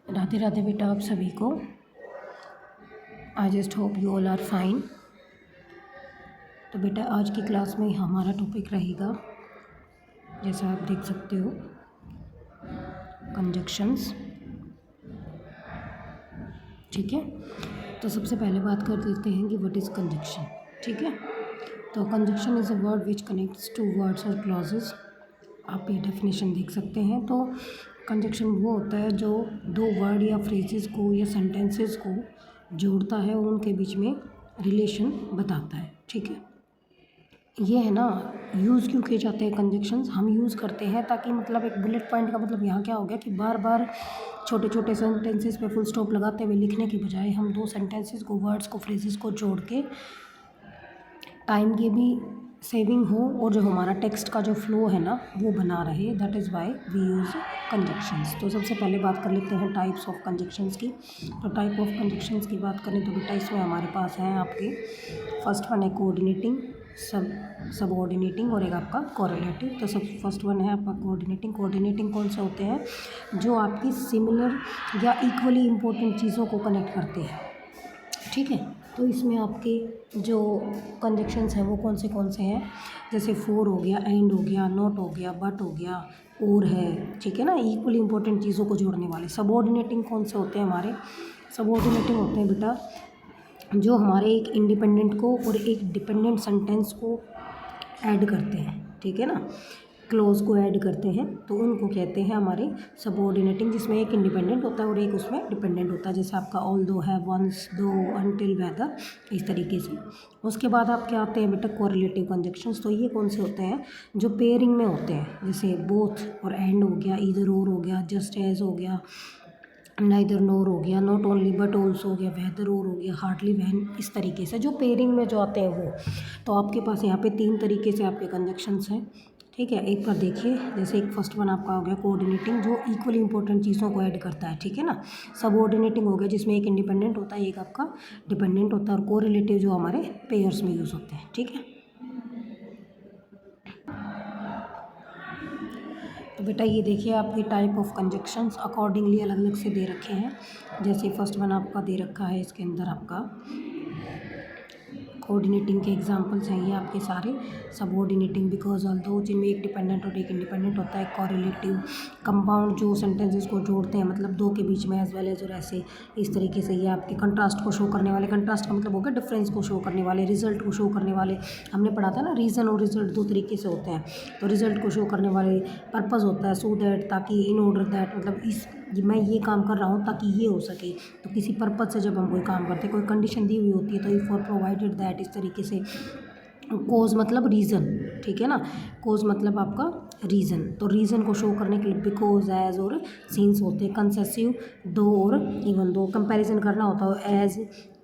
राधे राधे बेटा आप सभी को। I just hope you all are fine. तो बेटा आज की क्लास में हमारा टॉपिक रहेगा, जैसा आप देख सकते हो, कंजक्शंस। ठीक है, तो सबसे पहले बात कर लेते हैं कि व्हाट इज़ कंजक्शन। ठीक है, तो conjunction is a word which connects two words और क्लॉजेज। आप ये डेफिनेशन देख सकते हैं। तो कंजक्शन वो होता है जो दो वर्ड या फ्रेजेस को या सेंटेंसेस को जोड़ता है और उनके बीच में रिलेशन बताता है। ठीक है, ये है ना, यूज़ क्यों किए जाते हैं कंजक्शंस? हम यूज़ करते हैं ताकि मतलब एक बुलेट पॉइंट का मतलब यहाँ क्या हो गया कि बार बार छोटे छोटे सेंटेंसेस पे फुल स्टॉप लगाते हुए लिखने की बजाय हम दो सेंटेंसेस को, वर्ड्स को, फ्रेजेस को जोड़ के टाइम की भी सेविंग हो और जो हमारा टेक्स्ट का जो फ्लो है ना वो बना रहे। That is why we use conjunctions. तो सबसे पहले बात कर लेते हैं टाइप्स ऑफ कंजक्शंस की। तो टाइप ऑफ कंजक्शंस की बात करें तो बेटा इसमें हमारे पास हैं आपके, फर्स्ट वन है कोऑर्डिनेटिंग, सबऑर्डिनेटिंग और एक आपका कोरिलेटिव। तो सब फर्स्ट वन है आपका कोऑर्डिनेटिंग। कोऑर्डिनेटिंग कौन से होते हैं? जो आपकी सिमिलर या इक्वली इम्पोर्टेंट चीज़ों को कनेक्ट करते हैं। ठीक है, तो इसमें आपके जो कंजक्शंस हैं वो कौन से हैं? जैसे फॉर हो गया, एंड हो गया, नॉट हो गया, बट हो गया, और है। ठीक है ना, इक्वली इंपॉर्टेंट चीज़ों को जोड़ने वाले। सबऑर्डिनेटिंग कौन से होते हैं हमारे? सबऑर्डिनेटिंग होते हैं बेटा जो हमारे एक इंडिपेंडेंट को और एक डिपेंडेंट सेंटेंस को ऐड करते हैं। ठीक है ना, क्लोज को ऐड करते हैं तो उनको कहते हैं हमारे सबऑर्डिनेटिंग, जिसमें एक इंडिपेंडेंट होता है और एक उसमें डिपेंडेंट होता है। जैसे आपका ऑल दो है, वंस, दो, अनटिल, वेदर, इस तरीके से। उसके बाद आपके आते हैं बेटा कोरिलेटिव कंजक्शंस। तो ये कौन से होते हैं? जो पेयरिंग में होते हैं, जैसे बोथ और एंड हो गया, ईदर और हो गया, जस्ट एज हो गया, नाइदर नोर हो गया, नॉट ओनली बट ऑल्सो हो गया, वेदर और हो गया, हार्डली वैन, इस तरीके से जो पेयरिंग में जो आते हैं वो। तो आपके पास यहाँ पे तीन तरीके से आपके कंजक्शंस हैं। ठीक है, एक बार देखिए, जैसे एक फर्स्ट वन आपका हो गया कोऑर्डिनेटिंग, जो इक्वली इंपॉर्टेंट चीज़ों को ऐड करता है। ठीक है ना, सबऑर्डिनेटिंग हो गया जिसमें एक इंडिपेंडेंट होता है, एक आपका डिपेंडेंट होता है, और कोरिलेटिव जो हमारे पेयर्स में यूज़ होते हैं। ठीक है, तो बेटा ये देखिए आपकी टाइप ऑफ कंजक्शंस अकॉर्डिंगली अलग अलग से दे रखे हैं। जैसे फर्स्ट वन आपका दे रखा है, इसके अंदर आपका कोऑर्डिनेटिंग के एग्जांपल्स हैं ये आपके सारे। सबऑर्डिनेटिंग बिकॉज ऑल्दो, जिनमें एक डिपेंडेंट और एक इंडिपेंडेंट होता है। कोरिलेटिव कंपाउंड जो सेंटेंसेस को जोड़ते हैं, मतलब दो के बीच में, एज वेल एज और ऐसे, इस तरीके से। ये आपके कंट्रास्ट को शो करने वाले, कंट्रास्ट का मतलब हो गया डिफरेंस को शो करने वाले, रिजल्ट को शो करने वाले। हमने पढ़ा था ना, रीज़न और रिजल्ट दो तरीके से होते हैं। तो रिजल्ट को शो करने वाले पर्पज़ होता है सो दैट, ताकि, इन ऑर्डर दैट, मतलब इस मैं ये काम कर रहा हूँ ताकि ये हो सके। तो किसी पर्पज़ से जब हम कोई काम करते हैं, कोई कंडीशन दी हुई होती है, तो इफ़ फॉर प्रोवाइडेड दैट, इस तरीके से। कोज मतलब रीज़न। ठीक है ना, कोज मतलब आपका रीज़न। तो रीज़न को शो करने के लिए बिकॉज, एज और सिंस होते हैं। कंसेसिव दो और इवन दो। कंपैरिजन करना होता है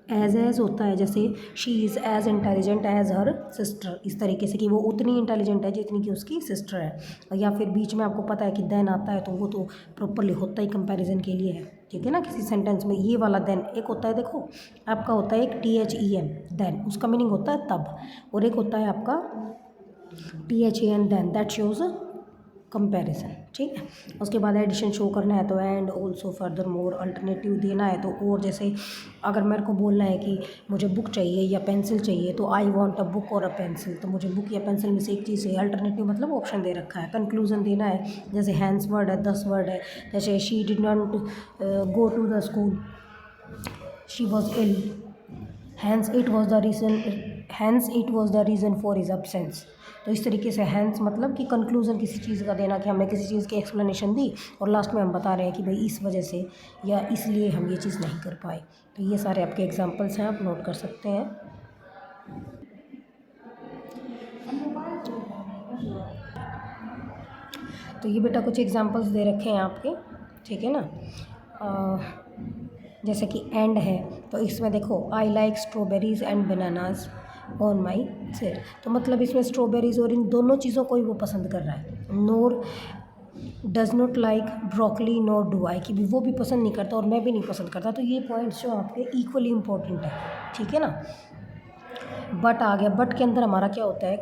एज होता है, जैसे she is as intelligent as her sister, इस तरीके से कि वो उतनी इंटेलिजेंट है जितनी कि उसकी सिस्टर है। या फिर बीच में आपको पता है कि देन आता है, तो वो तो प्रॉपरली होता ही कंपैरिजन के लिए है। ठीक है ना, किसी सेंटेंस में ये वाला देन एक होता है, देखो आपका होता है एक THEN देन, उसका मीनिंग होता है तब, और एक होता है आपका THAN then, that shows comparison. ठीक है, उसके बाद एडिशन शो करना है तो and, also, furthermore. Alternative देना है तो और, जैसे अगर मेरे को बोलना है कि मुझे बुक चाहिए या पेंसिल चाहिए, तो आई वॉन्ट अ बुक और अ पेंसिल, तो मुझे बुक या पेंसिल में से एक चीज़ चाहिए। अल्टरनेटिव मतलब ऑप्शन दे रखा है। कंक्लूजन देना है, जैसे हैंस वर्ड है, 10 वर्ड है। जैसे she did not go to the school, she was ill, hence it was the reason for his absence. तो इस तरीके से हैंस मतलब कि कंक्लूज़न किसी चीज़ का देना, कि हमने किसी चीज़ की एक्सप्लेनेशन दी और लास्ट में हम बता रहे हैं कि भाई इस वजह से या इसलिए हम ये चीज़ नहीं कर पाए। तो ये सारे आपके एग्जांपल्स हैं, आप नोट कर सकते हैं। तो ये बेटा कुछ एग्जांपल्स दे रखे हैं आपके। ठीक है ना, जैसे कि एंड है, तो इसमें देखो, I like strawberries and bananas on my सिर। तो मतलब इसमें स्ट्रॉबेरीज़ और इन दोनों चीज़ों को ही वो पसंद कर रहा है। Nor does not like broccoli nor do I, कि भी वो भी पसंद नहीं करता और मैं भी नहीं पसंद करता। तो ये पॉइंट्स जो आपके इक्वली इम्पोर्टेंट है। ठीक है ना, बट आ गया, बट के अंदर हमारा क्या होता है?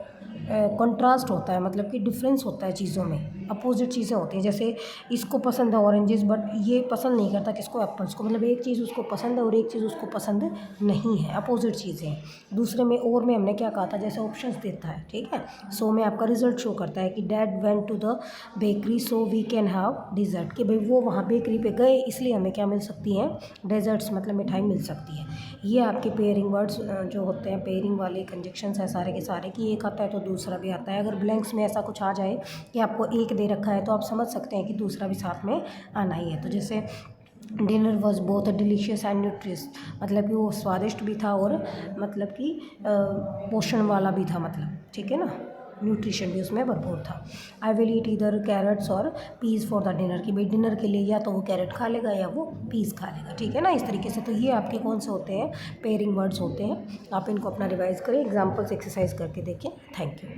कंट्रास्ट होता है, मतलब कि डिफरेंस होता है चीज़ों में, अपोजिट चीज़ें होती हैं। जैसे इसको पसंद है ऑरेंजेस बट ये पसंद नहीं करता किसको, एप्पल्स को, मतलब एक चीज़ उसको पसंद है और एक चीज़ उसको पसंद नहीं है, अपोजिट चीज़ें हैं। दूसरे में और में हमने क्या कहा था, जैसे ऑप्शंस देता है, ठीक है। सो में आपका रिजल्ट शो करता है कि dad went to the bakery so we can have dessert, कि भाई वो वहाँ बेकरी पे गए इसलिए हमें क्या मिल सकती हैं, डेजर्ट्स, मतलब मिठाई मिल सकती है। ये आपके पेयरिंग वर्ड्स जो होते हैं, पेयरिंग वाले कंजक्शंस हैं सारे के सारे, कि एक आता है तो दूसरा भी आता है। अगर ब्लैंक्स में ऐसा कुछ आ जाए कि आपको एक दे रखा है तो आप समझ सकते हैं कि दूसरा भी साथ में आना ही है। तो जैसे dinner was both delicious and nutritious, मतलब कि वो स्वादिष्ट भी था और मतलब कि पोषण वाला भी था, मतलब ठीक है ना, न्यूट्रिशन भी उसमें भरपूर था। आई विल ईट इधर कैरेट्स और पीस फॉर द डिनर, कि भाई डिनर के लिए या तो वो कैरेट खा लेगा या वो पीस खा लेगा, ठीक है ना, इस तरीके से। तो ये आपके कौन से होते हैं, पेयरिंग वर्ड्स होते हैं। आप इनको अपना रिवाइज करें, एग्जाम्पल्स एक्सरसाइज करके देखें। Thank you.